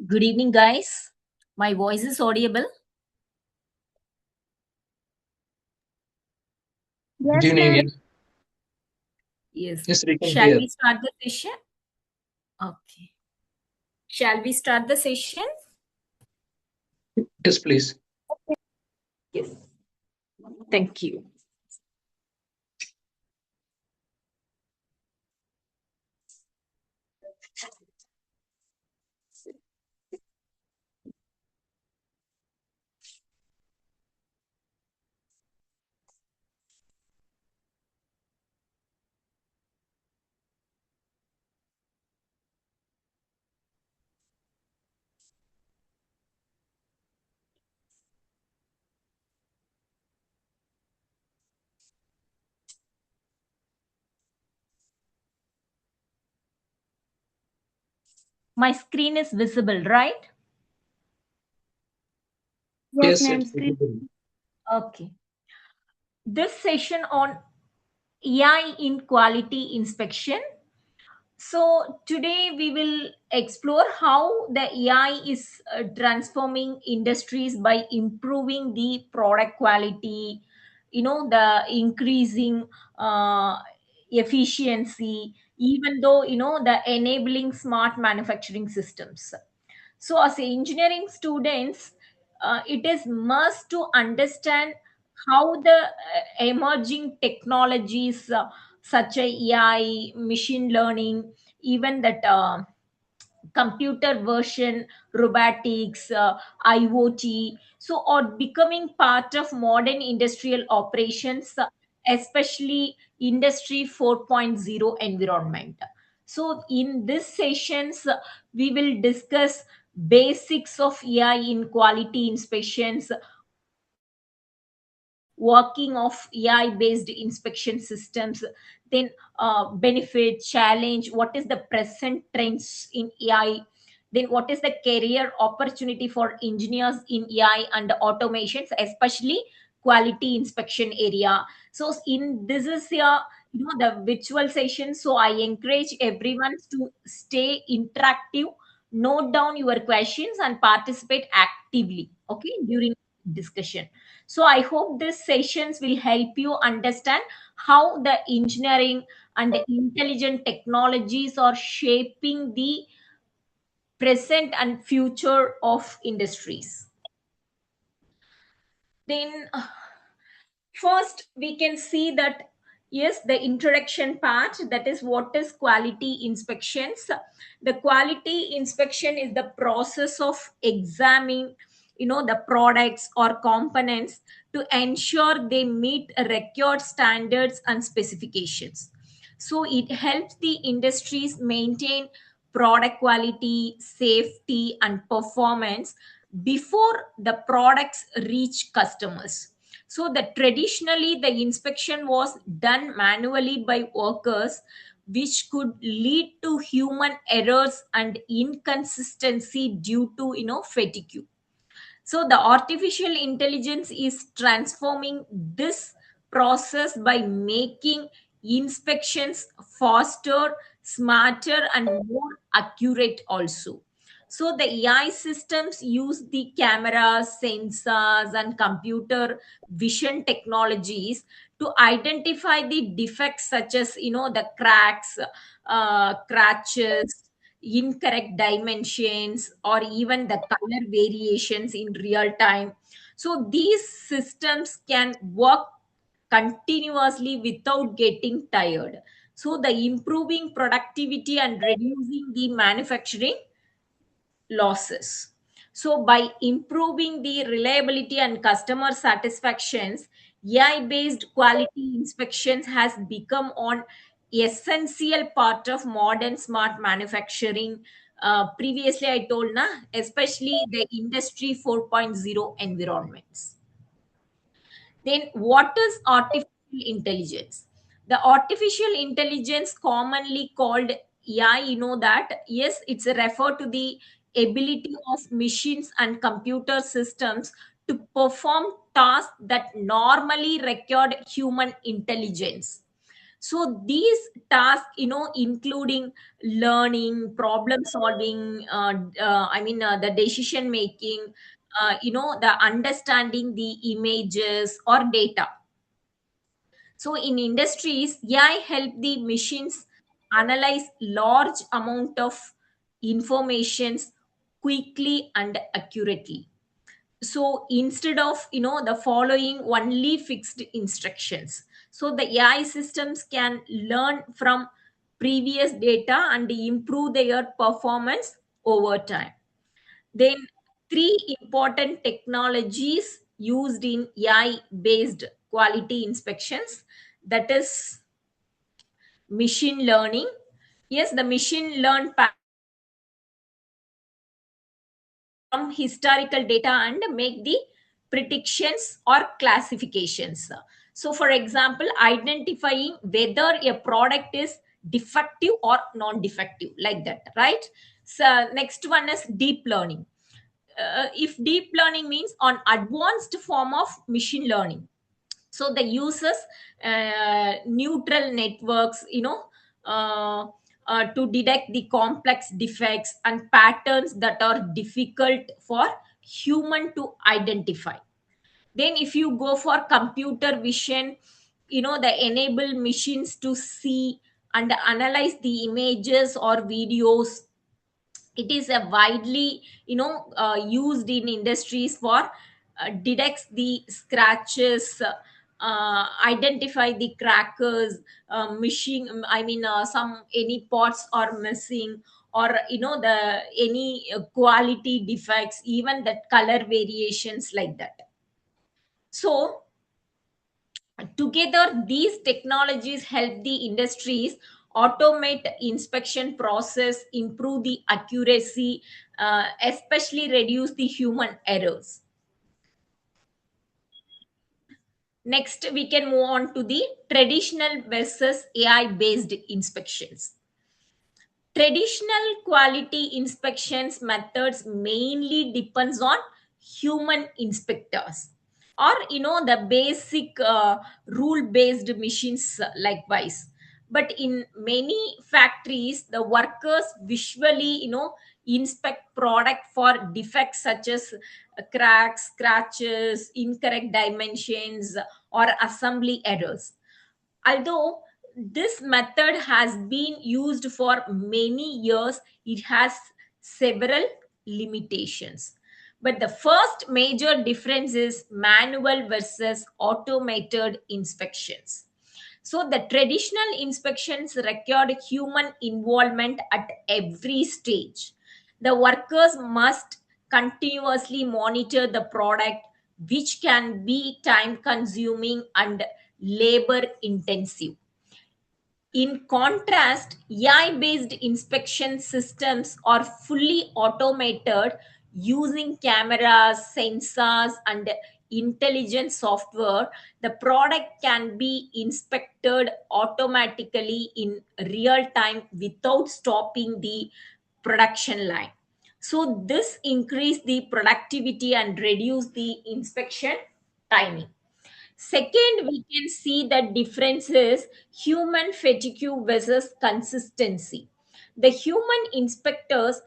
Good evening, guys. My voice is audible. Good Yes, evening. ma'am. Yes, Yes. yes, we can Shall hear. we start the session? Okay. Shall we start the session? Yes, please. Yes. Thank you. My screen is visible, right? Yes, Yes, ma'am. it's Screen. visible. Okay. This session on AI in quality inspection. So today we will explore how the AI is transforming industries by improving the product quality, the increasing uh, efficiency, even though, the enabling smart manufacturing systems. So as engineering students, it is must to understand how the emerging technologies such as AI, machine learning, even that computer version, robotics, IoT, so are becoming part of modern industrial operations, especially Industry 4.0 environment. So in this sessions, we will discuss basics of AI in quality inspections, working of AI based inspection systems, then benefit, challenge, what is the present trends in AI, then what is the career opportunity for engineers in AI and automations, especially quality inspection area. So in this is the virtual session, so I encourage everyone to stay interactive, note down your questions and participate actively, okay, during discussion. So I hope these sessions will help you understand how the engineering and the intelligent technologies are shaping the present and future of industries. Then first we can see that, yes, the introduction part, that is what is quality inspections. The quality inspection is the process of examining the products or components to ensure they meet required standards and specifications. So it helps the industries maintain product quality, safety and performance before the products reach customers. So that traditionally the inspection was done manually by workers, which could lead to human errors and inconsistency due to fatigue. So the artificial intelligence is transforming this process by making inspections faster, smarter, and more accurate also. So the AI systems use the cameras, sensors, and computer vision technologies to identify the defects such as the cracks, scratches, incorrect dimensions, or even the color variations in real time. So these systems can work continuously without getting tired, so the improving productivity and reducing the manufacturing losses. So, by improving the reliability and customer satisfactions, AI based quality inspections has become an essential part of modern smart manufacturing. Previously, I told, especially the Industry 4.0 environments. Then, what is artificial intelligence? The artificial intelligence, commonly called AI, that, yes, it's a refer to the ability of machines and computer systems to perform tasks that normally required human intelligence. So these tasks, including learning, problem solving, the decision making, the understanding the images or data. So in industries, AI help the machines analyze large amount of informations quickly and accurately. So instead of the following only fixed instructions, so the AI systems can learn from previous data and improve their performance over time. Then three important technologies used in AI based quality inspections, that is machine learning. Yes, the machine learn from historical data and make the predictions or classifications. So, for example, identifying whether a product is defective or non defective, like that, right? So, next one is deep learning. If deep learning means on advanced form of machine learning, so the uses neutral networks, uh, to detect the complex defects and patterns that are difficult for human to identify. Then if you go for computer vision, the enable machines to see and analyze the images or videos. It is a widely used in industries for detects the scratches, identify the crackers, missing, I mean, some any parts are missing, or the any quality defects, even that color variations like that. So together, these technologies help the industries automate inspection process, improve the accuracy, especially reduce the human errors. Next, we can move on to the traditional versus AI based inspections. Traditional quality inspections methods mainly depends on human inspectors, or the basic rule based machines likewise. But in many factories, the workers visually inspect product for defects such as cracks, scratches, incorrect dimensions, or assembly errors. Although this method has been used for many years, it has several limitations. But the first major difference is manual versus automated inspections. So the traditional inspections required human involvement at every stage. The workers must continuously monitor the product, which can be time consuming and labor intensive. In contrast, AI based inspection systems are fully automated using cameras, sensors, and intelligent software. The product can be inspected automatically in real time without stopping the production line. So, this increase the productivity and reduce the inspection timing. Second, we can see that difference is human fatigue versus consistency. The human inspectors,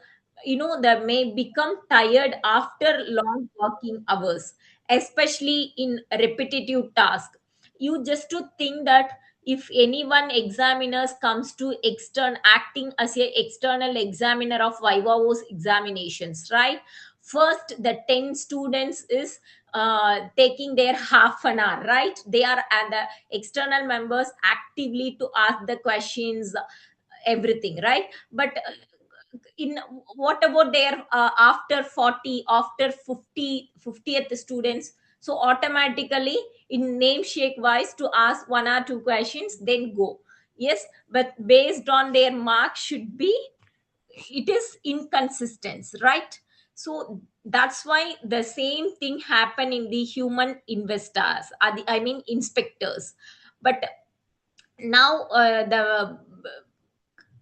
they may become tired after long working hours, especially in repetitive tasks. You just to think that if anyone examiners comes to extern acting as a external examiner of Viva's examinations, right? First, the 10 students is taking their half an hour, right? They are and the external members actively to ask the questions, everything, right? But in what about their after 40, after 50, 50th students? So automatically in name shake wise to ask one or two questions, then go. Yes, but based on their mark should be, it is inconsistent, right? So that's why the same thing happen in the human investors, I mean inspectors. But now the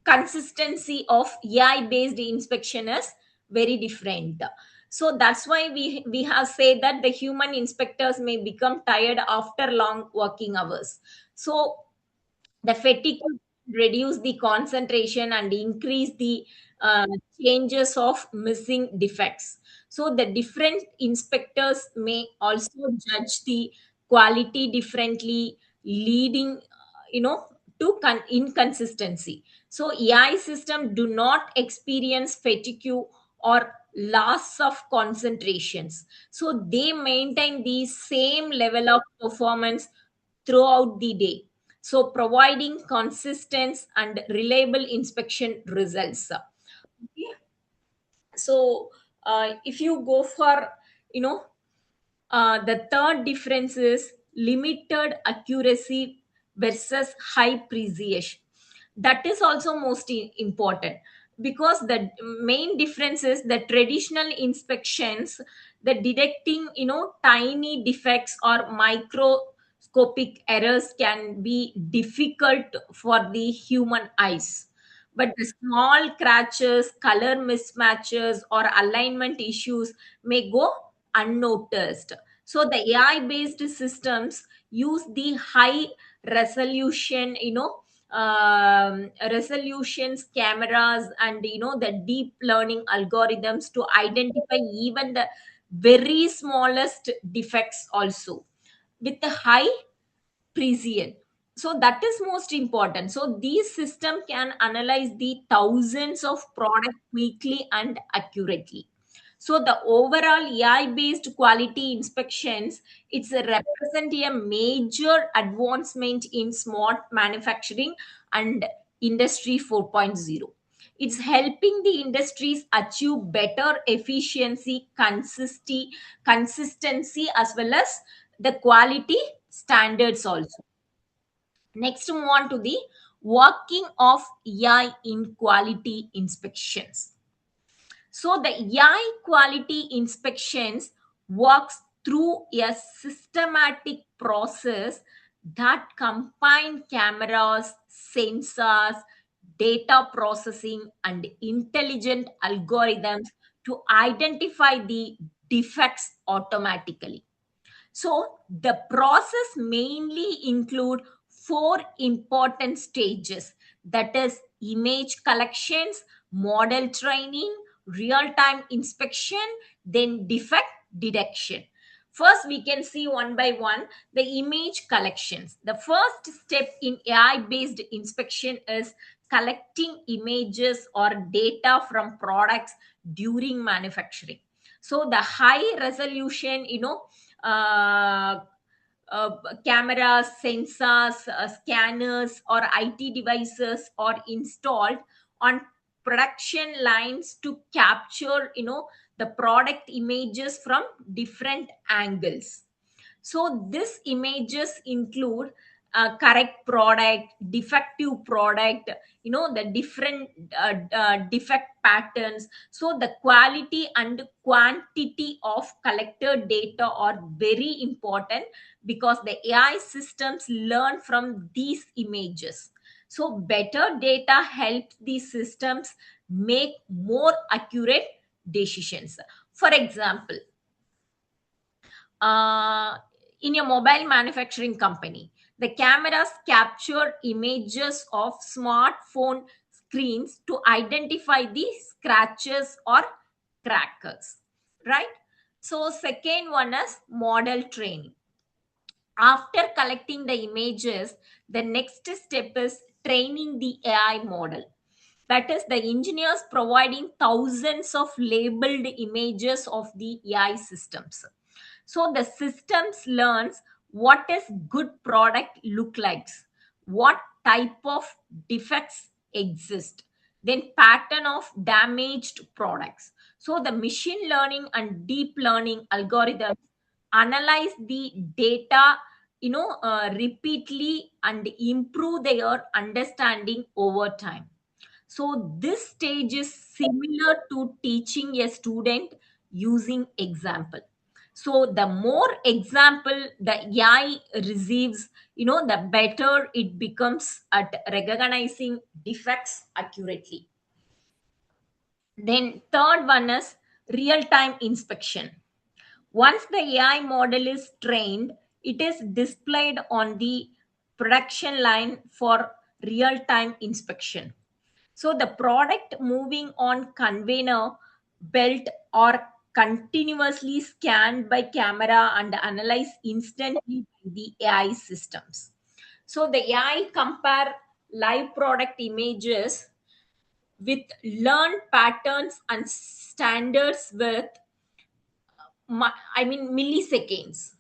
consistency of AI based inspection is very different. So that's why we have said that the human inspectors may become tired after long working hours. So the fatigue could reduce the concentration and increase the uh, changes of missing defects. So the different inspectors may also judge the quality differently, leading to inconsistency. So AI system do not experience fatigue or loss of concentrations, so they maintain the same level of performance throughout the day, so providing consistent and reliable inspection results. Okay. So if you go for you know the third difference is limited accuracy versus high precision. That is also most important, because the main difference is the traditional inspections, the detecting tiny defects or microscopic errors can be difficult for the human eyes, but the small scratches, color mismatches, or alignment issues may go unnoticed. So the AI based systems use the high resolution resolutions cameras and the deep learning algorithms to identify even the very smallest defects also with a high precision. So that is most important. So these system can analyze the thousands of product quickly and accurately. So the overall AI based quality inspections, it's a represent a major advancement in smart manufacturing and industry 4.0. It's helping the industries achieve better efficiency, consistency, as well as the quality standards also. Next, move on to the working of AI in quality inspections. So the AI quality inspections works through a systematic process that combine cameras, sensors, data processing, and intelligent algorithms to identify the defects automatically. So the process mainly include four important stages, that is image collections, model training, real-time inspection, then defect detection. First, we can see one by one the image collections. The first step in AI-based inspection is collecting images or data from products during manufacturing. So the high resolution, uh, uh, cameras, sensors, scanners, or IT devices are installed on production lines to capture, the product images from different angles. So these images include correct product, defective product, the different defect patterns. So the quality and quantity of collected data are very important because the AI systems learn from these images. So better data helps these systems make more accurate decisions. For example, uh, in a mobile manufacturing company, the cameras capture images of smartphone screens to identify the scratches or crackers, right? So, second one is model training. After collecting the images, the next step is training the AI model. That is, the engineers providing thousands of labeled images of the AI systems. So the systems learns what is good product look like, what type of defects exist, then pattern of damaged products. So the machine learning and deep learning algorithms analyze the data, repeatedly and improve their understanding over time. So this stage is similar to teaching a student using example. So the more example the AI receives, the better it becomes at recognizing defects accurately. Then third one is real time inspection. Once the AI model is trained, it is displayed on the production line for real time inspection. So the product moving on conveyor belt or continuously scanned by camera and analyzed instantly by the AI systems. So the AI compare live product images with learned patterns and standards with milliseconds.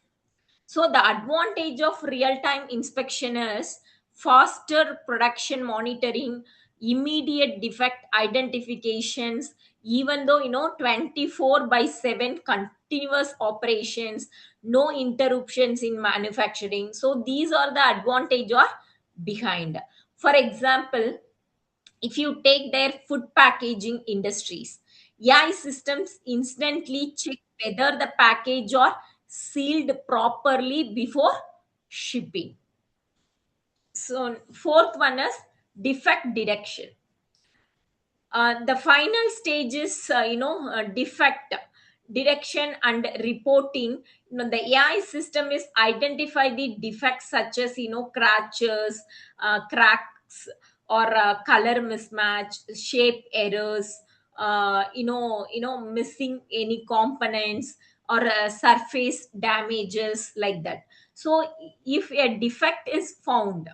So the advantage of real-time inspection is faster production monitoring, immediate defect identifications, even though 24 by 7 continuous operations, no interruptions in manufacturing. So these are the advantage or behind. For example, if you take their food packaging industries, AI systems instantly check whether the package are sealed properly before shipping. So, fourth one is defect detection. The final stage is, defect detection and reporting. The AI system is identify the defects such as scratches, cracks, or color mismatch, shape errors, missing any components or surface damages like that. So if a defect is found,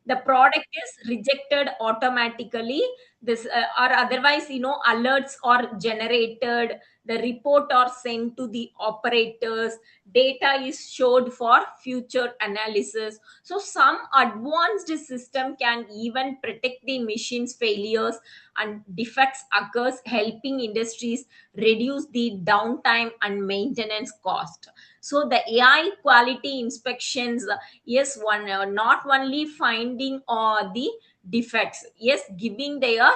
the product is rejected automatically. this or otherwise, alerts are generated, the report are sent to the operators, data is showed for future analysis. So some advanced system can even predict the machine's failures and defects occurs, helping industries reduce the downtime and maintenance cost. So the AI quality inspections, yes, one not only finding the defects, yes, giving their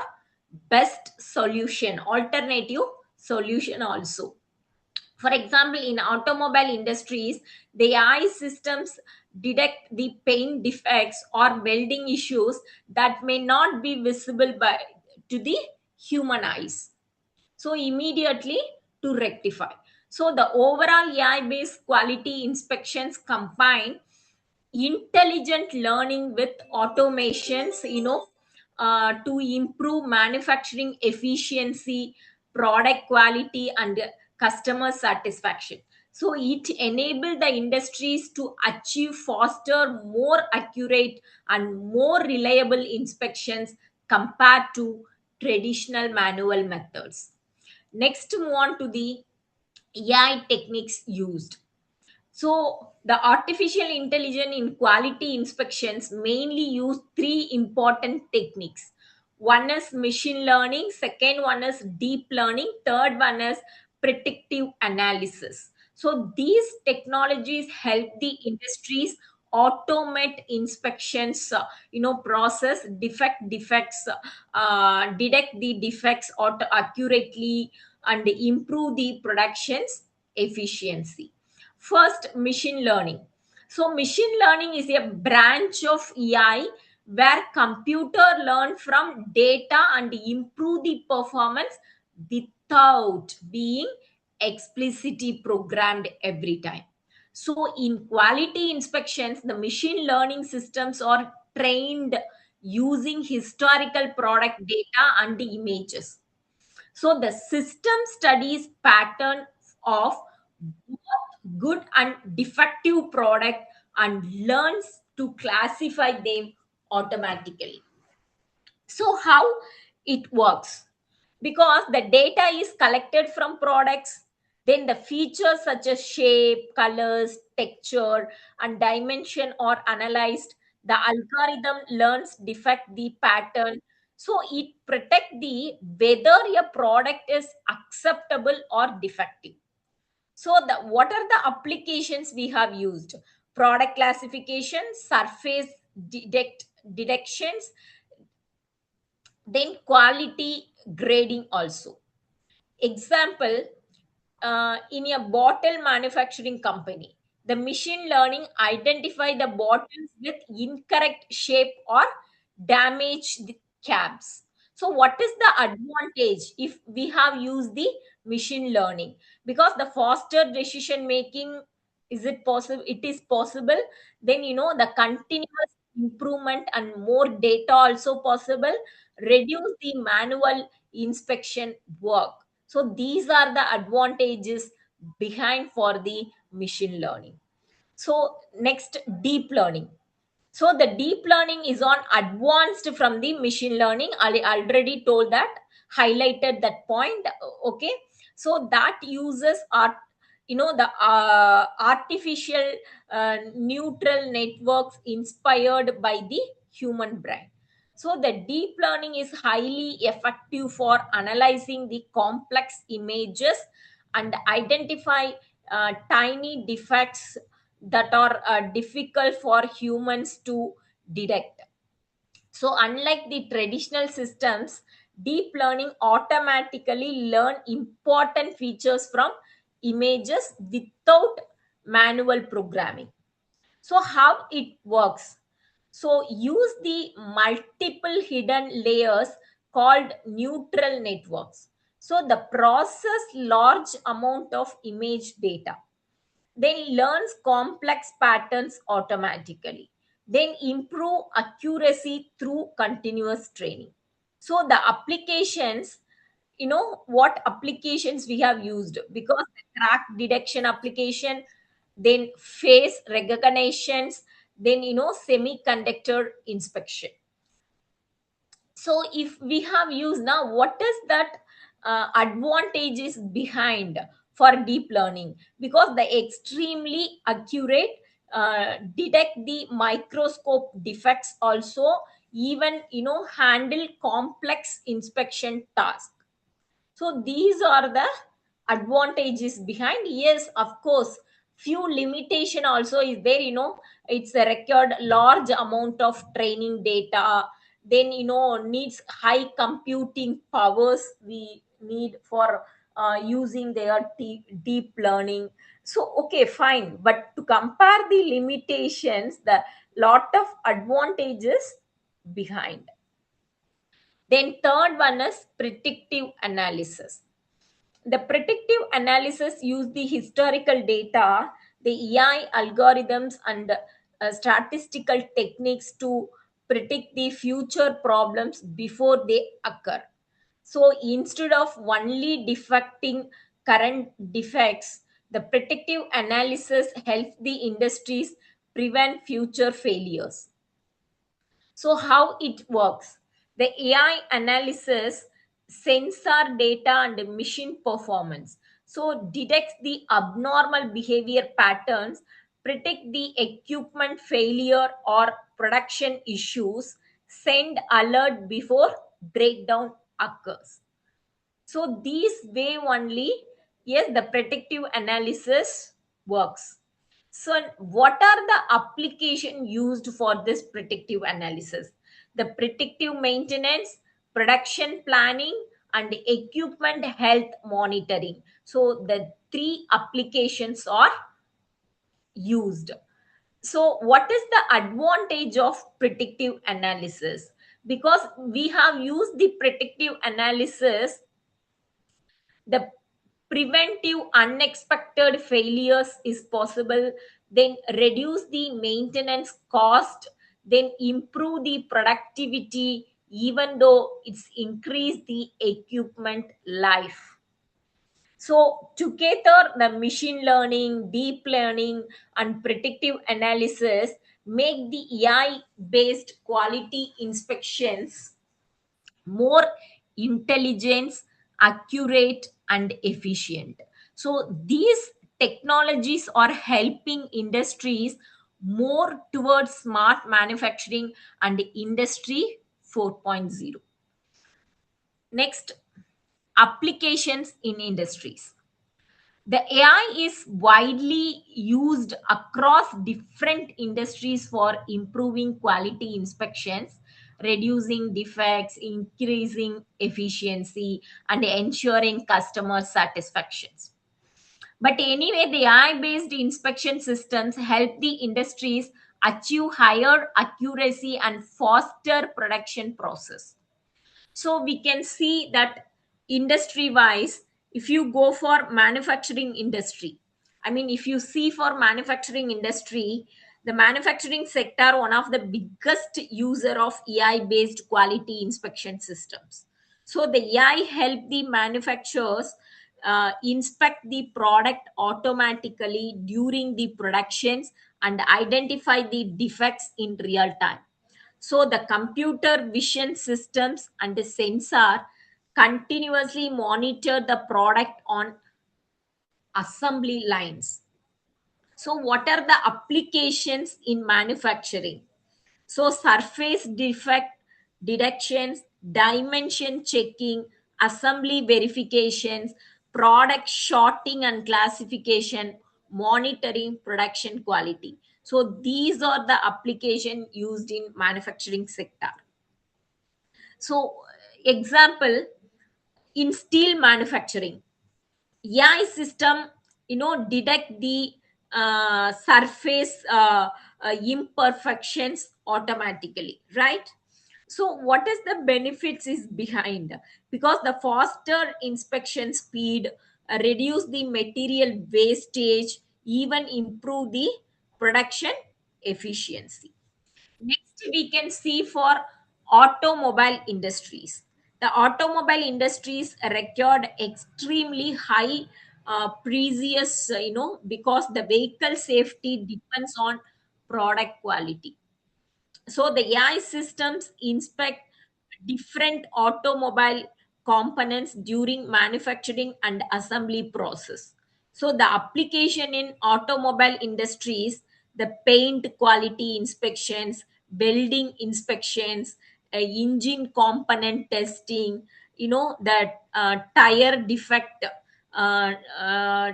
best solution, alternative solution also. For example, in automobile industries, the AI systems detect the paint defects or welding issues that may not be visible by to the human eyes, so immediately to rectify. So the overall AI based quality inspections combine intelligent learning with automations, to improve manufacturing efficiency, product quality, and customer satisfaction. So it enabled the industries to achieve faster, more accurate, and more reliable inspections compared to traditional manual methods. Next, move on to the AI techniques used. So, the artificial intelligence in quality inspections mainly use three important techniques. One is machine learning, second one is deep learning, third one is predictive analysis. So, these technologies help the industries automate inspections, process defects, detect the defects accurately, and improve the production's efficiency. First, machine learning. So, machine learning is a branch of AI where computer learn from data and improve the performance without being explicitly programmed every time. So, in quality inspections, the machine learning systems are trained using historical product data and images. So the system studies pattern of both good and defective product and learns to classify them automatically. So how it works? Because the data is collected from products, then the features such as shape, colors, texture, and dimension are analyzed. The algorithm learns defect the pattern, so it protect the whether a product is acceptable or defective. So the what are the applications we have used? Product classification, surface detect detections, then quality grading also. Example, in a bottle manufacturing company, the machine learning identify the bottles with incorrect shape or damaged caps. So what is the advantage if we have used the machine learning? Because the faster decision making, is it possible, it is possible, then the continuous improvement and more data also possible, reduce the manual inspection work. So these are the advantages behind for the machine learning. So next, deep learning. So the deep learning is on advanced from the machine learning. I already told that, highlighted that point. Okay. So that uses art, the artificial neutral networks inspired by the human brain. So the deep learning is highly effective for analyzing the complex images and identify tiny defects that are difficult for humans to detect. So, unlike the traditional systems, deep learning automatically learn important features from images without manual programming. So how it works? So use the multiple hidden layers called neutral networks. So the process large amount of image data, then learns complex patterns automatically, then improve accuracy through continuous training. So the applications, what applications we have used, because the crack detection application, then face recognitions, then semiconductor inspection. So if we have used, now what is that advantages behind for deep learning? Because the extremely accurate, detect the microscope defects also, even handle complex inspection tasks. So these are the advantages behind. Yes, of course, few limitation also is there. It's a required large amount of training data, then needs high computing powers we need for using their deep learning. So okay, fine, but to compare the limitations, the lot of advantages behind. Then third one is predictive analysis. The predictive analysis use the historical data, the AI algorithms, and statistical techniques to predict the future problems before they occur. So instead of only defecting current defects, the predictive analysis helps the industries prevent future failures. So, how it works? The AI analysis sensor data and machine performance. So, detects the abnormal behavior patterns, predict the equipment failure or production issues, send alert before breakdown occurs. So, these way only, yes, the predictive analysis works. So, what are the application used for this predictive analysis? The predictive maintenance, production planning, and equipment health monitoring. So, the three applications are used. So, what is the advantage of predictive analysis? Because we have used the predictive analysis, the preventive unexpected failures is possible, then reduce the maintenance cost, then improve the productivity, even though it's increase the equipment life. So together, the machine learning, deep learning, and predictive analysis make the AI based quality inspections more intelligent, accurate, and efficient. So these technologies are helping industries more towards smart manufacturing and industry 4.0. Next, applications in industries. The AI is widely used across different industries for improving quality inspections, reducing defects, increasing efficiency, and ensuring customer satisfactions. But anyway, the AI based inspection systems help the industries achieve higher accuracy and faster production process. So we can see that industry wise, if you go for manufacturing industry, I mean, if you see for manufacturing industry, the manufacturing sector one of the biggest user of AI based quality inspection systems. So the AI help the manufacturers inspect the product automatically during the productions and identify the defects in real time. So the computer vision systems and the sensor continuously monitor the product on assembly lines. So what are the applications in manufacturing? So surface defect detections, dimension checking, assembly verifications, product sorting and classification, monitoring production quality. So these are the application used in manufacturing sector. So example, in steel manufacturing, AI system detect the surface imperfections automatically, right? So what is the benefits is behind? Because the faster inspection speed, reduce the material wastage, even improve the production efficiency. Next, we can see for automobile industries. The automobile industries record extremely high previous, because the vehicle safety depends on product quality. So the AI systems inspect different automobile components during manufacturing and assembly process. So the application in automobile industries, the paint quality inspections, building inspections, engine component testing, that tire defect uh, uh,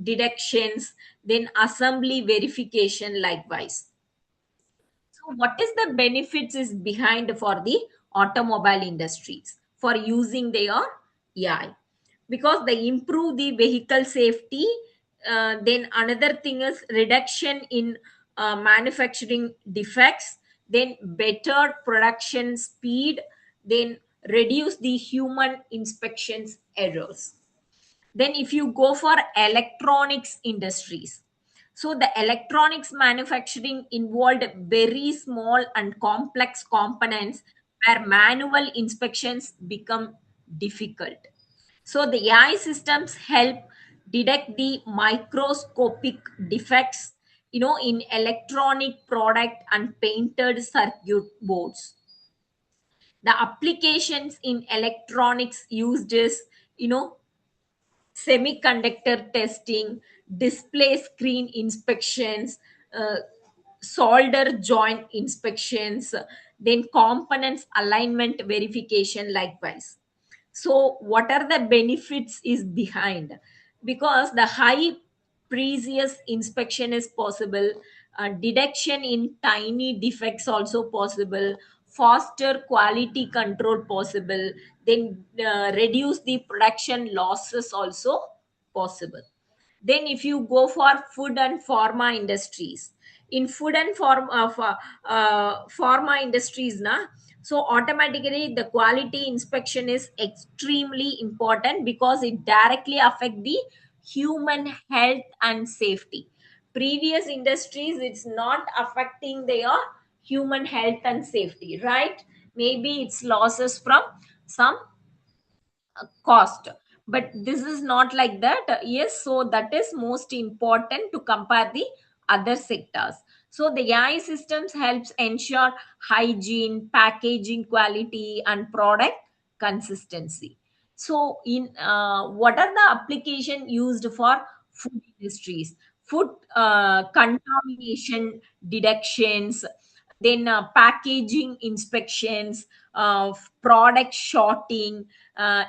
detections, then assembly verification likewise. So what is the benefits is behind for the automobile industries for using their AI? Because they improve the vehicle safety. Then another thing is reduction in manufacturing defects. Then better production speed. Then reduce the human inspections errors. Then if you go for electronics industries, so the electronics manufacturing involved very small and complex components where manual inspections become difficult. So the AI systems help detect the microscopic defects, in electronic product and painted circuit boards. The applications in electronics used is, you know semiconductor testing, display screen inspections, uh, solder joint inspections, then components alignment verification likewise. So what are the benefits is behind? Because the high previous inspection is possible, detection in tiny defects also possible, faster quality control possible, then reduce the production losses also possible. Then if you go for food and pharma industries, in food and pharma industries na, so automatically the quality inspection is extremely important because it directly affect the human health and safety. Previous industries, it's not affecting their human health and safety, right? Maybe it's losses from some cost, but this is not like that. Yes, so that is most important to compare the other sectors. So the AI systems helps ensure hygiene, packaging quality and product consistency. So in what are the application used for food industries? Food contamination detections, then packaging inspections, product shorting,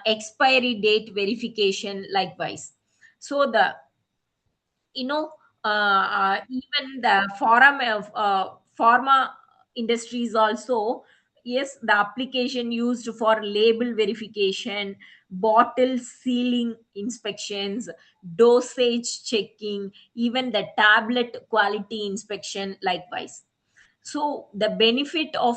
expiry date verification likewise. So the, even the pharma industries also, yes, the application used for label verification, bottle sealing inspections, dosage checking, even the tablet quality inspection likewise. So the benefit of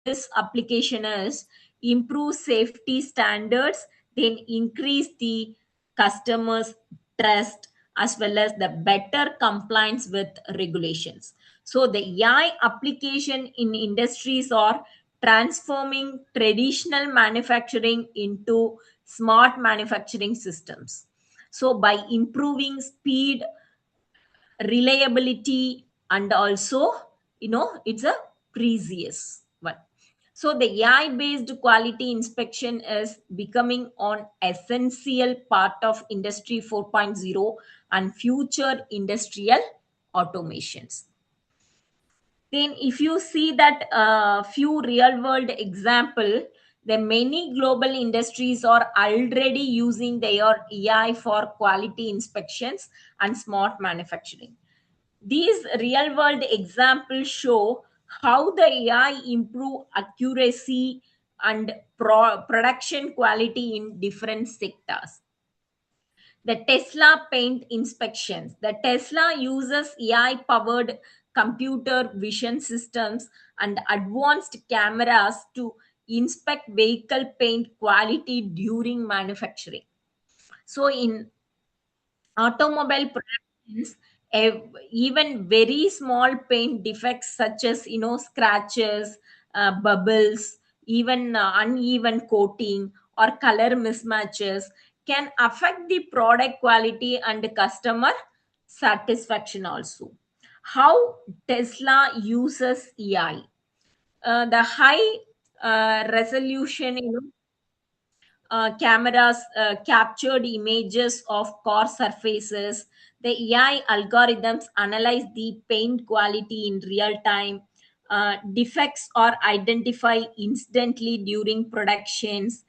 this application is improve safety standards, then increase the customers' trust as well as the better compliance with regulations. So the AI application in industries are transforming traditional manufacturing into smart manufacturing systems. So by improving speed, reliability, and also, it's a precious one. So the AI based quality inspection is becoming an essential part of industry 4.0 and future industrial automations. Then if you see that few real world example, the many global industries are already using their AI for quality inspections and smart manufacturing. These real world examples show how the AI improve accuracy and production quality in different sectors. The Tesla paint inspections. The Tesla uses AI powered computer vision systems and advanced cameras to inspect vehicle paint quality during manufacturing. So in automobile productions, even very small paint defects such as, scratches, bubbles, even uneven coating or color mismatches can affect the product quality and customer satisfaction also. How Tesla uses AI? The high resolution, cameras captured images of car surfaces. The AI algorithms analyze the paint quality in real time. Defects are identified instantly during productions.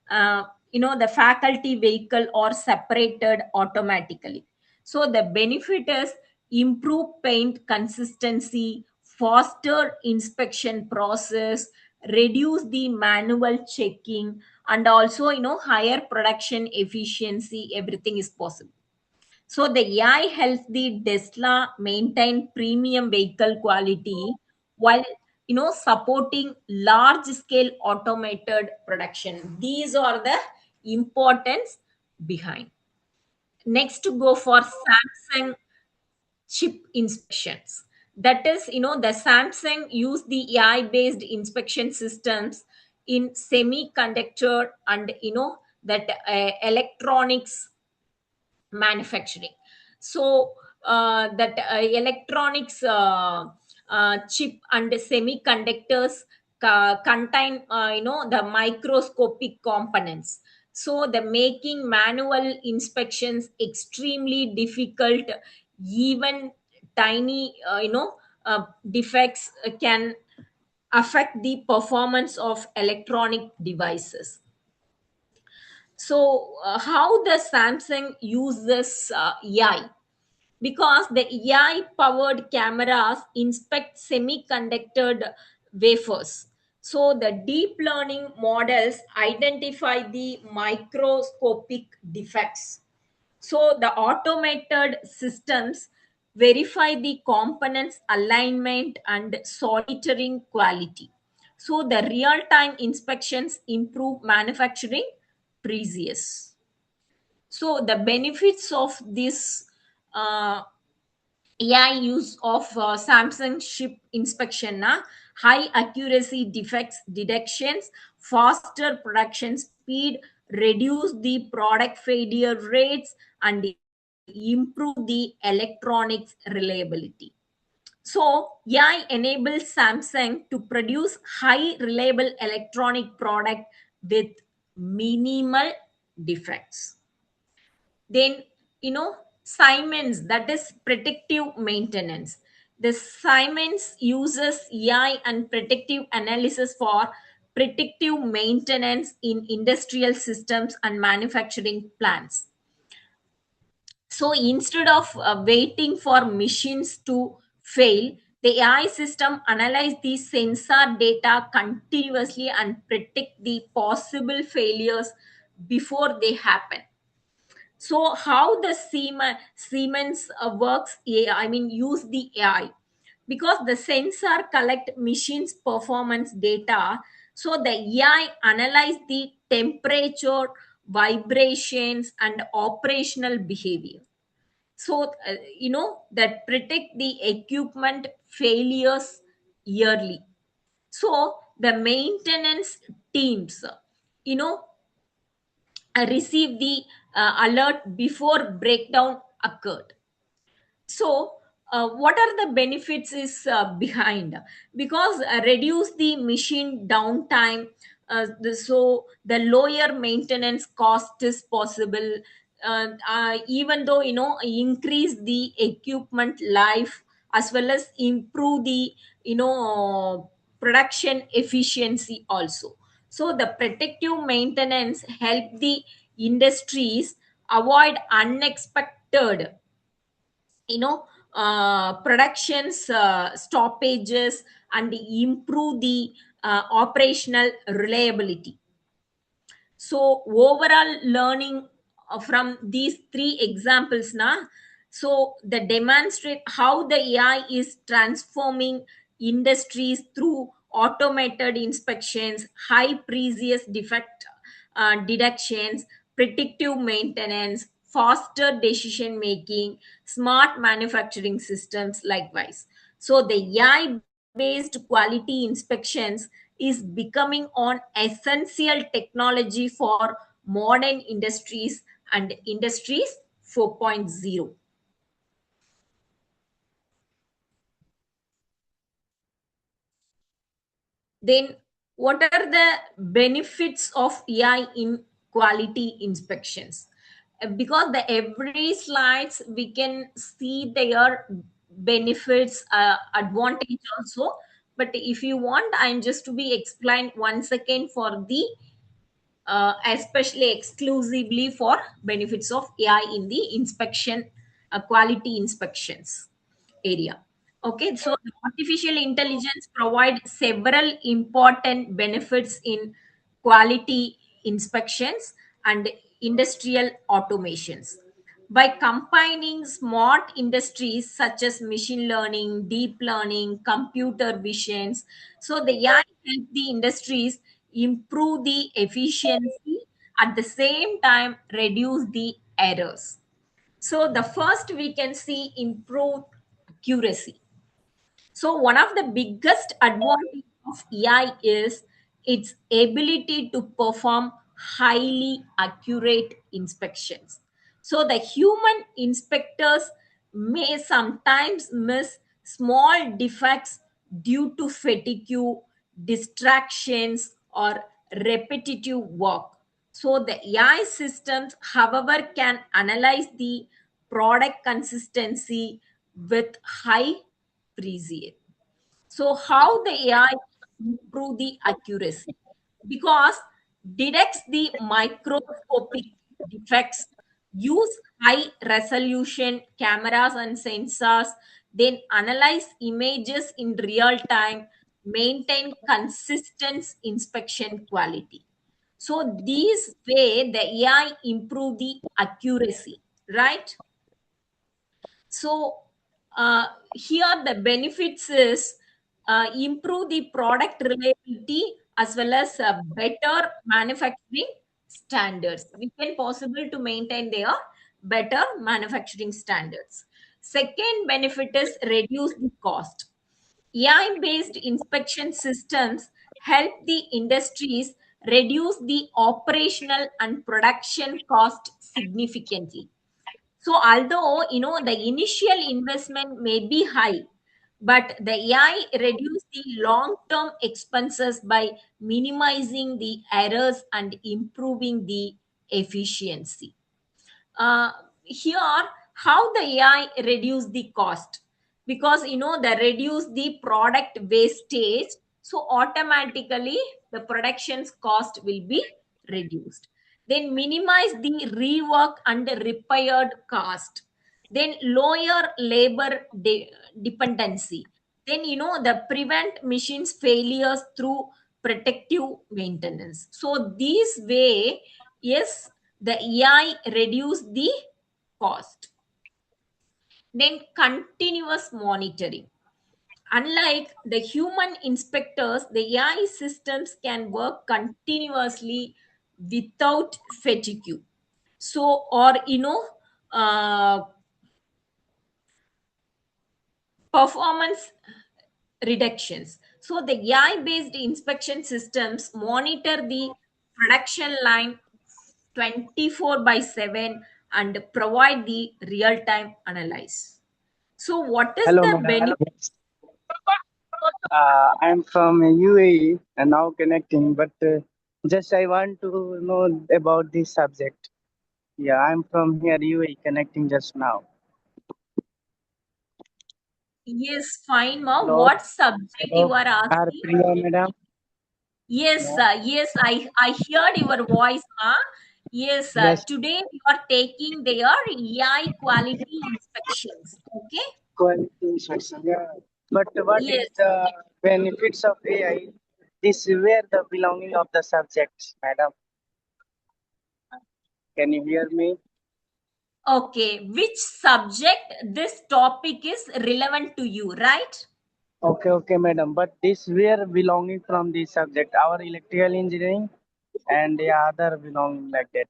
Uh, the faculty vehicle are separated automatically. So the benefit is improved paint consistency, faster inspection process, reduce the manual checking, and also higher production efficiency. Everything is possible. So the AI helps the Tesla maintain premium vehicle quality while supporting large scale automated production. These are the importance behind. Next, to go for Samsung chip inspections. That is, the Samsung use the AI based inspection systems in semiconductor and that electronics manufacturing. So that electronics chip and semiconductors contain the microscopic components, so the making manual inspections extremely difficult. Even tiny defects can affect the performance of electronic devices. So how the Samsung uses AI? Because the AI powered cameras inspect semiconductor wafers. So the deep learning models identify the microscopic defects. So the automated systems verify the components alignment and soldering quality. So the real time inspections improve manufacturing precision. So the benefits of this AI use of Samsung chip inspection, high accuracy defects detections, faster production speed, reduce the product failure rates, and improve the electronics reliability. So AI enables Samsung to produce high reliable electronic product with minimal defects. Then Siemens, that is predictive maintenance. The Siemens uses AI and predictive analysis for predictive maintenance in industrial systems and manufacturing plants. So instead of waiting for machines to fail, the AI system analyze the sensor data continuously and predict the possible failures before they happen. So how the Siemens works, I mean, use the AI, because the sensor collect machines performance data. So the AI analyze the temperature, vibrations, and operational behavior. So that predict the equipment failures yearly. So the maintenance teams you know receive the alert before breakdown occurred. So what are the benefits is behind? Because reduce the machine downtime. So the lower maintenance cost is possible. Even though increase the equipment life, as well as improve the production efficiency also. So the protective maintenance help the industries avoid unexpected you know productions stoppages, and improve the operational reliability. So overall learning from these three examples now, so the demonstrate how the AI is transforming industries through automated inspections, high previous defect deductions, predictive maintenance, faster decision making, smart manufacturing systems likewise. So the AI based quality inspections is becoming an essential technology for modern industries and industries 4.0. Then what are the benefits of AI in quality inspections? Because the every slides we can see their benefits, advantage also. But if you want, I'm just to be explained once again for the especially exclusively for benefits of AI in the inspection, quality inspections area. Okay, so the artificial intelligence provides several important benefits in quality inspections and industrial automations. By combining smart industries such as machine learning, deep learning, computer visions, so the AI help the industries improve the efficiency, at the same time reduce the errors. So the first we can see improved accuracy. So one of the biggest advantage of AI is its ability to perform highly accurate inspections. So the human inspectors may sometimes miss small defects due to fatigue, distractions, or repetitive work. So the AI systems, however, can analyze the product consistency with high precision. So how the AI improve the accuracy? Because detects the microscopic defects, use high resolution cameras and sensors, then analyze images in real time, maintain consistent inspection quality. So this way the AI improve the accuracy, right? So here the benefits is improve the product reliability as well as better manufacturing standards. We can possible to maintain their better manufacturing standards. Second benefit is reduce the cost. AI based inspection systems help the industries reduce the operational and production cost significantly. So although the initial investment may be high, but the AI reduce the long-term expenses by minimizing the errors and improving the efficiency. Here, how the AI reduce the cost? Because they reduce the product wastage, so automatically the production's cost will be reduced. Then minimize the rework and repaired cost. Then lower labor dependency. Then the prevent machines failures through protective maintenance. So this way, yes, the AI reduce the cost. Then continuous monitoring. Unlike the human inspectors, the AI systems can work continuously without fatigue. So, or uh, performance reductions. So the AI based inspection systems monitor the production line 24 by 7 and provide the real time analysis. So what is Hello, the madam. benefit? I'm from UAE and now connecting, but just I want to know about this subject. Yeah, I'm from here, UAE, connecting just now. Yes, fine, ma. Hello, What subject hello, you are asking? Priya, madam. Yes, Yeah. yes, I heard your voice, ma. Yes, Yes, today we are taking their AI quality inspections. Okay. quality inspection. Yeah. But what is Yes. the benefits of AI? This is where the belonging of the subjects, madam. Can you hear me? Okay. Which subject this topic is relevant to you, right? Okay, madam. But this where belonging from the subject, our electrical engineering and the other belonging like that.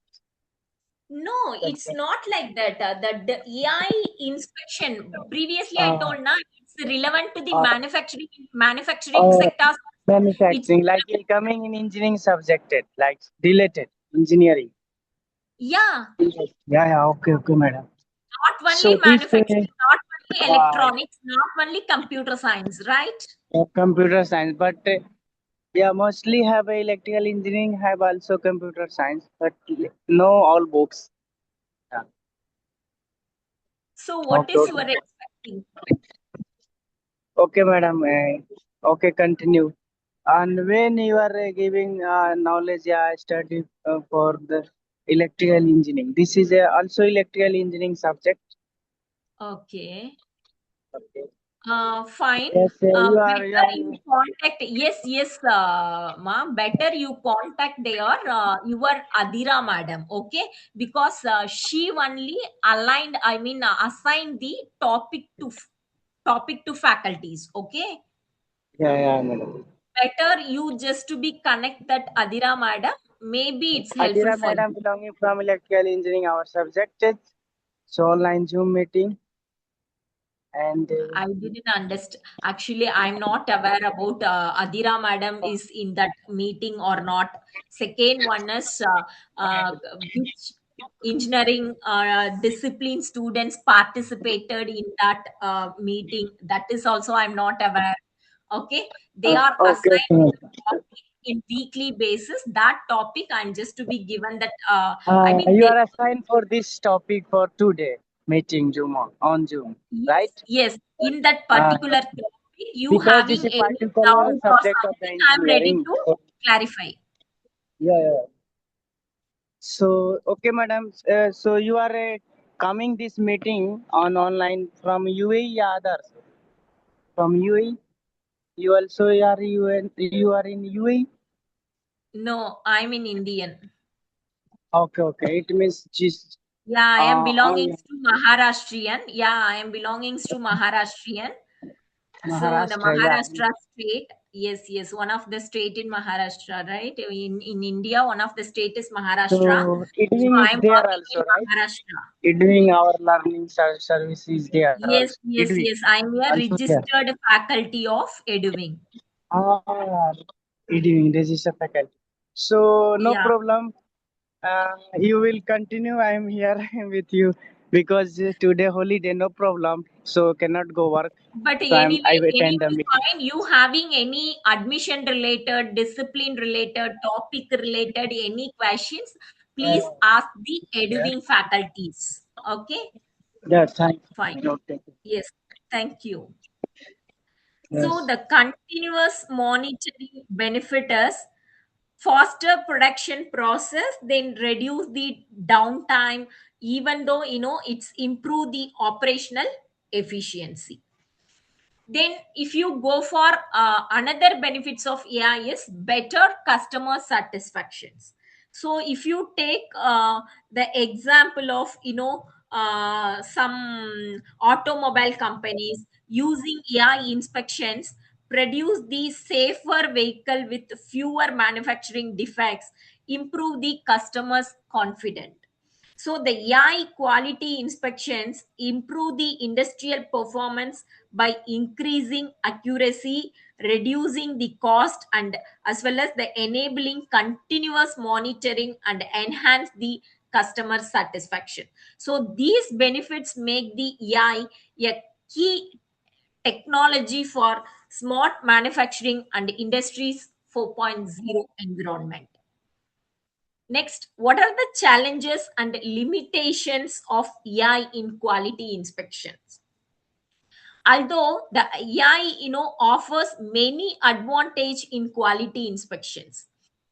No, it's not like that. The AI inspection, previously I Uh, told now it's relevant to the uh, manufacturing uh, sectors. It's manufacturing, like it coming in engineering subjected, like related engineering. yeah, Yeah, okay, madam. not only So this manufacturing, not only uh, electronics, not only computer science, right? computer science, but Yeah, mostly have electrical engineering, have also computer science, but no all books. Yeah. So what Okay, is you are okay. expecting? Okay, madam. Okay, continue. And when you are giving knowledge, yeah, I studied for the electrical engineering. This is also electrical engineering subject. Okay. Okay. Fine. Yes, you Better are. you contact. Yes, yes, ma. Better you contact your Adira madam. Okay, because she only aligned. I mean, assigned the topic to faculties. Okay. Yeah, yeah, madam. Better you just to be connect that Adira madam. Maybe it's helpful Adira, for madam, you. belonging from electrical engineering, our subject is so online Zoom meeting and I didn't understand. Actually, I'm not aware about Adira madam is in that meeting or not. Second one is which engineering discipline students participated in that meeting. That is also I'm not aware. Okay, they are okay, assigned okay. topic in weekly basis. That topic I'm just to be given that. I mean, You they. are assigned for this topic for today meeting Zoom on Zoom, Yes, right? yes. In that Uh, particular topic, you because this having is a any particular doubt or subject of the something, I'm ready engineering. to clarify. Yeah, yeah. So, okay, madam. So you are coming this meeting on online from UAE or others? From UAE? You also are you are in UAE? No, I'm in Indian. Okay, okay. It means just Yeah, I am belonging online to Maharashtrian. Yeah, I am belonging to Maharashtrian. So the Maharashtra. Yeah. Maharashtra state, yes, yes, one of the state in Maharashtra, right? In India, one of the state is Maharashtra. So So Edwin is I'm there working in also, right? Maharashtra. Doing our learning service is there Yes, also. yes, Edwin yes. I'm a also there. registered faculty of Eduving. Ah, Edwin register faculty. So no Yeah. problem. You will continue. I am here with you because today holiday, no problem. So cannot go work. But So I attend the anyway, meeting. fine. You having any admission related, discipline related, topic related, any questions, please ask the Yeah. Eduving faculties. Okay, Yeah. Thanks. fine. Okay. Yes, thank you. So Yes. the continuous monitoring benefit is faster production process, then reduce the downtime, even though it's improve the operational efficiency. Then if you go for another benefits of AI is better customer satisfactions. So if you take the example of some automobile companies using AI inspections produce the safer vehicle with fewer manufacturing defects, improve the customer's confidence. So the AI quality inspections improve the industrial performance by increasing accuracy, reducing the cost, and as well as the enabling continuous monitoring and enhance the customer satisfaction. So these benefits make the AI a key technology for smart manufacturing and industries 4.0 environment. Next, what are the challenges and limitations of AI in quality inspections? Although the AI, offers many advantage in quality inspections,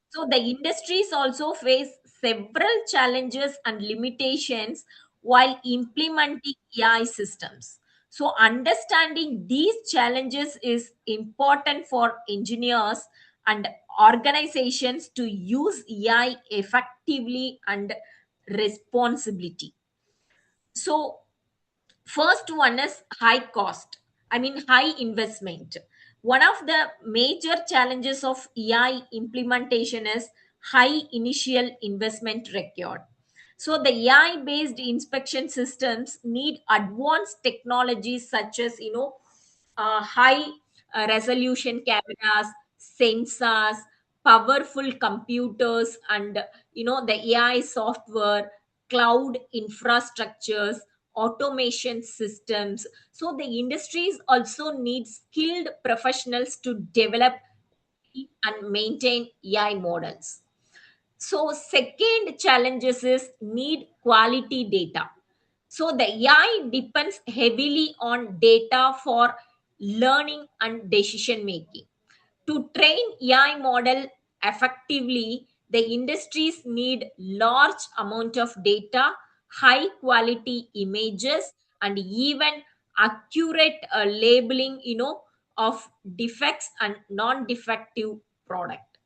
so the industries also face several challenges and limitations while implementing AI systems. So understanding these challenges is important for engineers and organizations to use AI effectively and responsibility. So first one is high cost, I mean, high investment. One of the major challenges of AI implementation is high initial investment required. So, the AI based inspection systems need advanced technologies such as, high resolution cameras, sensors, powerful computers, and, the AI software, cloud infrastructures, automation systems. So the industries also need skilled professionals to develop and maintain AI models. So second challenges is need quality data. So the AI depends heavily on data for learning and decision making. To train AI model effectively, the industries need large amount of data, high quality images, and even accurate labeling, of defects and non-defective product.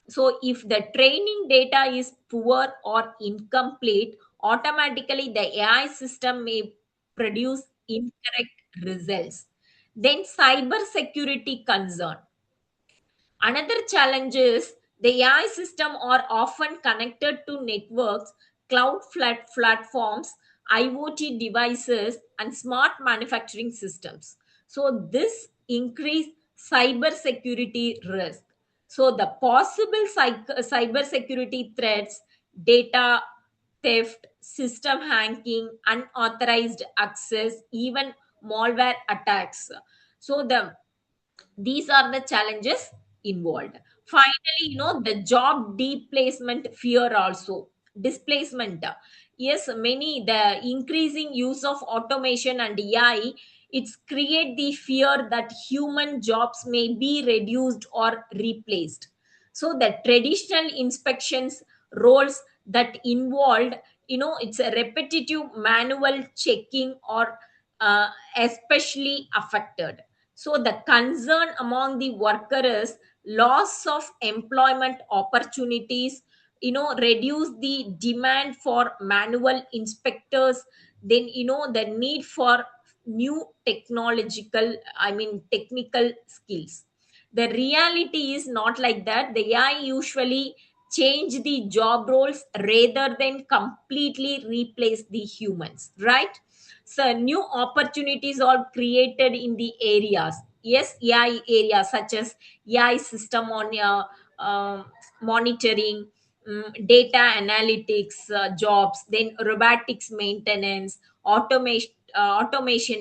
So if the training data is poor or incomplete, automatically the AI system may produce incorrect results. Then cyber security concern. Another challenge is the AI system are often connected to networks, platforms, IoT devices, and smart manufacturing systems. So this increase cyber security risk. So the possible cyber security threats, data theft, system hacking, unauthorized access, even malware attacks. So these are the challenges involved. Finally, the job displacement fear also. Displacement, yes, many the increasing use of automation and AI, it's create the fear that human jobs may be reduced or replaced. So the traditional inspections roles that involved, it's a repetitive manual checking or especially affected. So the concern among the worker is loss of employment opportunities, reduce the demand for manual inspectors, then the need for new technical skills. The reality is not like that. The AI usually change the job roles rather than completely replace the humans, right? So new opportunities are created in the areas, yes, AI areas such as AI system on monitoring, data analytics jobs, then robotics maintenance, automation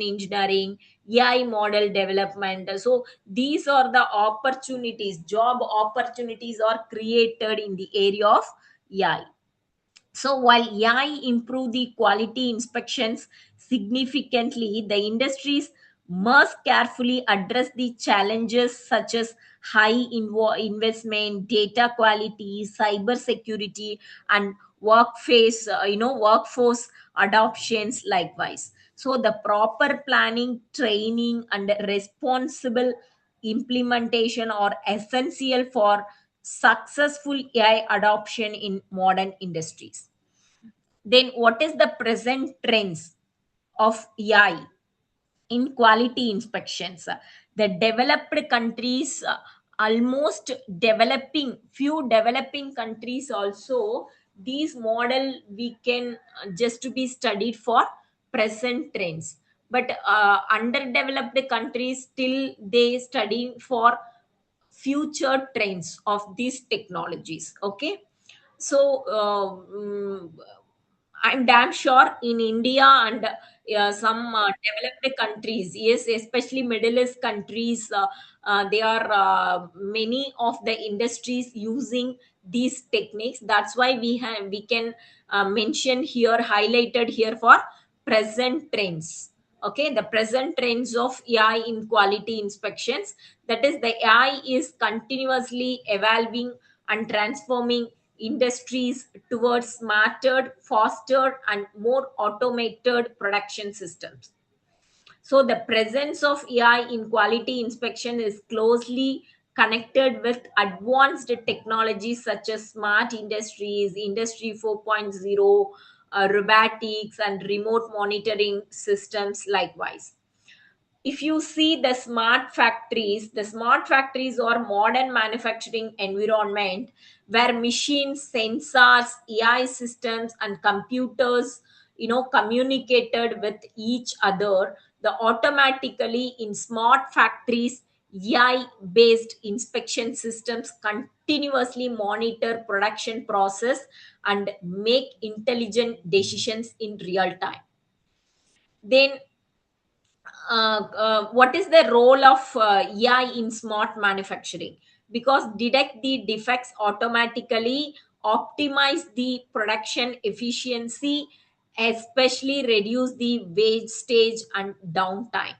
engineering, AI model development. So these are the opportunities, job opportunities are created in the area of AI. So while AI improve the quality inspections significantly, the industries must carefully address the challenges such as high investment, data quality, cyber security, and workforce adoptions likewise. So the proper planning, training, and responsible implementation are essential for successful AI adoption in modern industries. Then what is the present trends of AI in quality inspections? The developed countries, almost developing, few developing countries also, these model we can just to be studied for present trends. But underdeveloped countries still they study for future trends of these technologies. Okay, so I'm damn sure in India and some developed countries, yes, especially Middle East countries, they are many of the industries using these techniques. That's why we can mention here, highlighted here for present trends. Okay, the present trends of AI in quality inspections. That is, the AI is continuously evolving and transforming industries towards smarter, faster, and more automated production systems. So, the presence of AI in quality inspection is closely connected with advanced technologies such as smart industries, Industry 4.0, robotics, and remote monitoring systems, likewise. If you see the smart factories are modern manufacturing environment where machines, sensors, AI systems, and computers, communicated with each other. The automatically in smart factories, AI based inspection systems continuously monitor production process and make intelligent decisions in real time. Then what is the role of AI in smart manufacturing? because detect the defects automatically, optimize the production efficiency, especially reduce the wastage and downtime.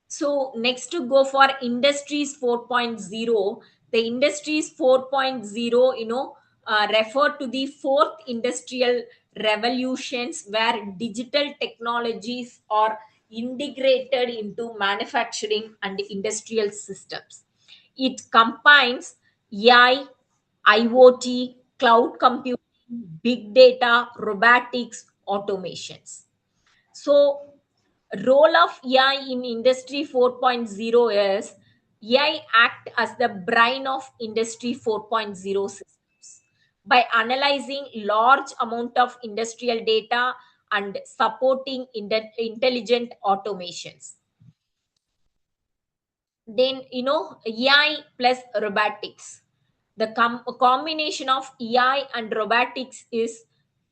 So next to go for industries 4.0, the industries 4.0, refer to the fourth industrial revolutions where digital technologies are integrated into manufacturing and industrial systems. It combines AI, IoT, cloud computing, big data, robotics, automations. So, role of AI in Industry 4.0 is AI act as the brain of Industry 4.0 systems by analyzing large amount of industrial data and supporting intelligent automations. Then, AI plus robotics. The combination of AI and robotics is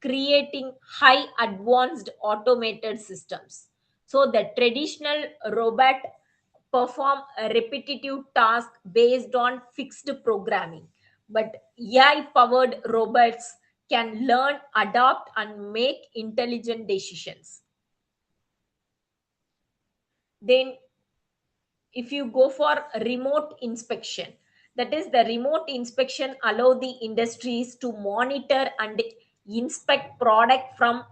creating high advanced automated systems. So the traditional robot perform a repetitive task based on fixed programming, but AI powered robots can learn, adapt, and make intelligent decisions. Then, if you go for remote inspection, that is, the remote inspection allow the industries to monitor and inspect product from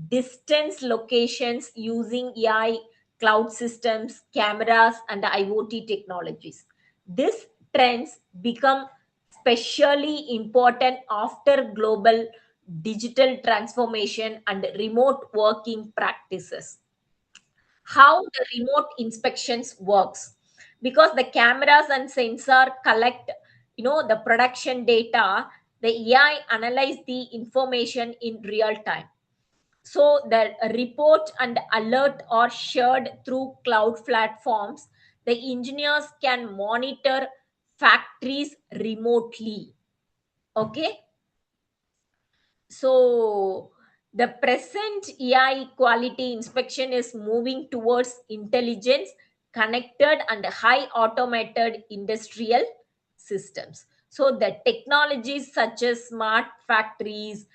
distance locations using AI, cloud systems, cameras, and IoT technologies. This trends become especially important after global digital transformation and remote working practices. How the remote inspections works, because the cameras and sensor collect, the production data. The AI analyze the information in real time, so the report and alert are shared through cloud platforms. The engineers can monitor factories remotely. Okay. So the present AI quality inspection is moving towards intelligence, connected, and high automated industrial systems. So the technologies such as smart factories,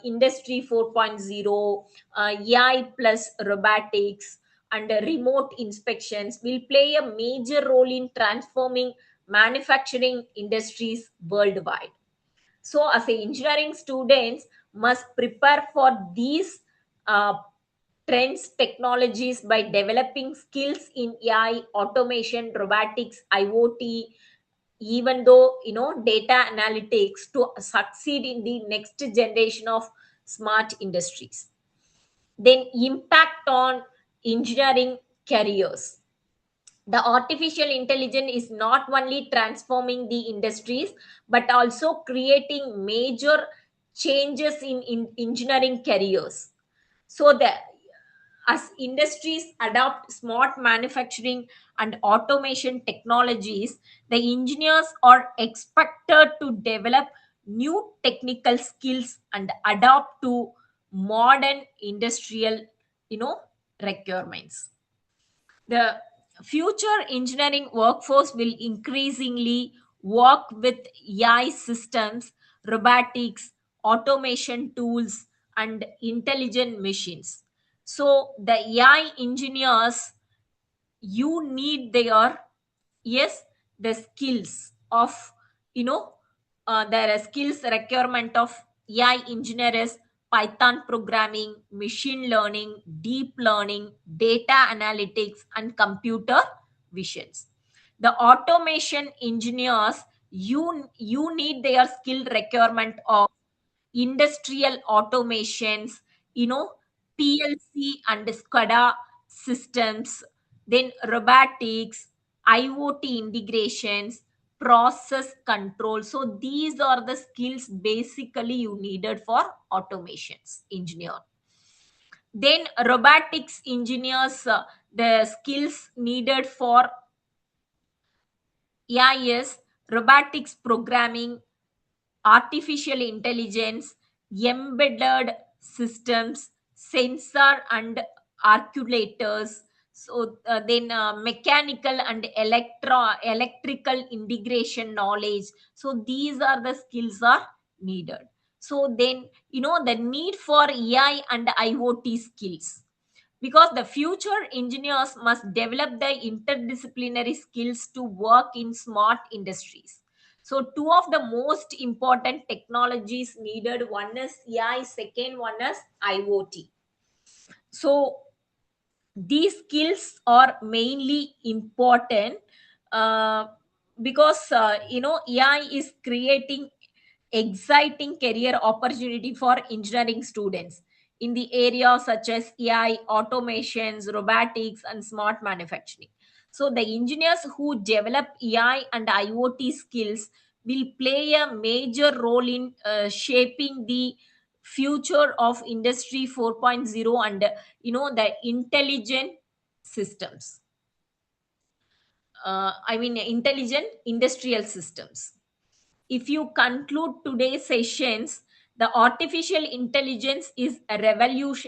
Industry 4.0, AI plus robotics, and remote inspections will play a major role in transforming manufacturing industries worldwide. So as a engineering students must prepare for these uh, trends technologies by developing skills in AI, automation, robotics, IoT, even though data analytics, to succeed in the next generation of smart industries. Then impact on engineering careers. The artificial intelligence is not only transforming the industries but also creating major changes in engineering careers. So the as industries adopt smart manufacturing and automation technologies, the engineers are expected to develop new technical skills and adapt to modern industrial you know requirements. The future engineering workforce will increasingly work with AI systems, robotics, automation tools, and intelligent machines. So the AI engineers, you need their, yes, the skills of, you know there are skills requirement of AI engineers: Python programming, machine learning, deep learning, data analytics, and computer visions. The automation engineers, you need their skill requirement of industrial automations, you know, PLC and SCADA systems, then robotics, IoT integrations, process control. So these are the skills basically you needed for automations engineer. Then robotics engineers, the skills needed for AIS, robotics programming, artificial intelligence, embedded systems, sensor and actuators, So then mechanical and electrical integration knowledge. So these are the skills are needed. So then the need for AI and IoT skills, because the future engineers must develop the interdisciplinary skills to work in smart industries. So two of the most important technologies needed, one is AI, second one is IoT. So these skills are mainly important uh, because AI is creating exciting career opportunity for engineering students in the areas such as AI, automations, robotics, and smart manufacturing. So the engineers who develop AI and IoT skills will play a major role in shaping the future of industry 4.0 and the intelligent systems, intelligent industrial systems. If you conclude today's sessions, the artificial intelligence is a revolutionizing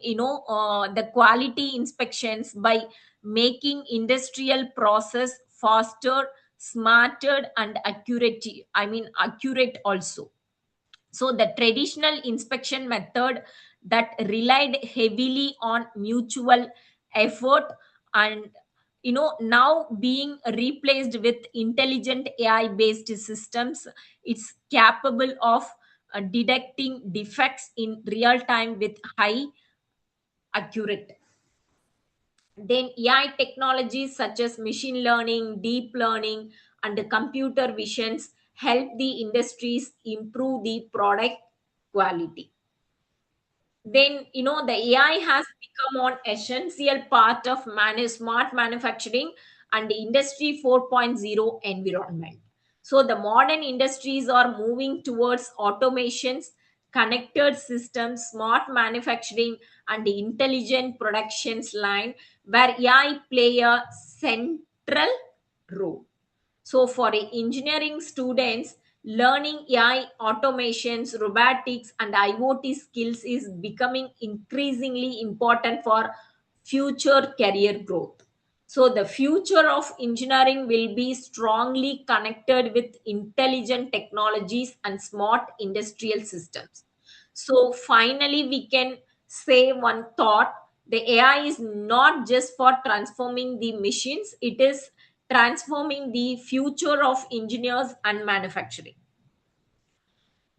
the quality inspections by making industrial process faster, smarter, and accurate also. So the traditional inspection method that relied heavily on mutual effort and now being replaced with intelligent AI based systems, it's capable of detecting defects in real time with high accurate. Then AI technologies such as machine learning, deep learning, and computer visions help the industries improve the product quality. Then the AI has become an essential part of smart manufacturing and industry 4.0 environment. So the modern industries are moving towards automations, connected systems, smart manufacturing, and intelligent productions line where AI play a central role. So, for engineering students, learning AI, automations, robotics, and IoT skills is becoming increasingly important for future career growth. So, the future of engineering will be strongly connected with intelligent technologies and smart industrial systems. So, finally, we can say one thought: the AI is not just for transforming the machines, it is transforming the future of engineers and manufacturing.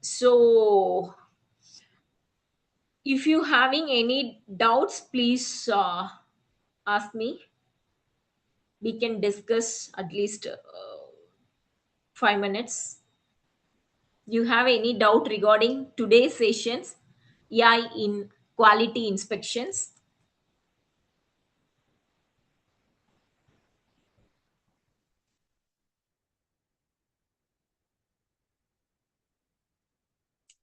So if you having any doubts, please ask me. We can discuss at least 5 minutes. You have any doubt regarding today's sessions, AI in quality inspections?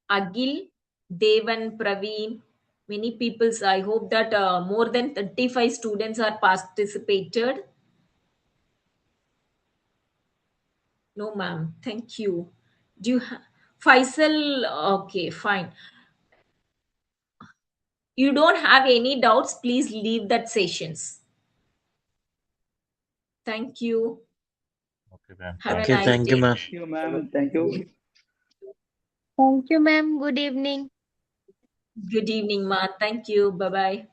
Agil, Devan, Praveen, many peoples. I hope that more than 35 students are participated. No, ma'am. Thank you. Do you Faisal? Okay, fine. You don't have any doubts, please leave that sessions. Thank you. Okay, ma'am. Have a Thank you. Okay, nice thank you, day. ma'am. Thank you, ma'am. Thank you. Thank you, ma'am. Good evening. Good evening, ma. Thank you. Bye bye.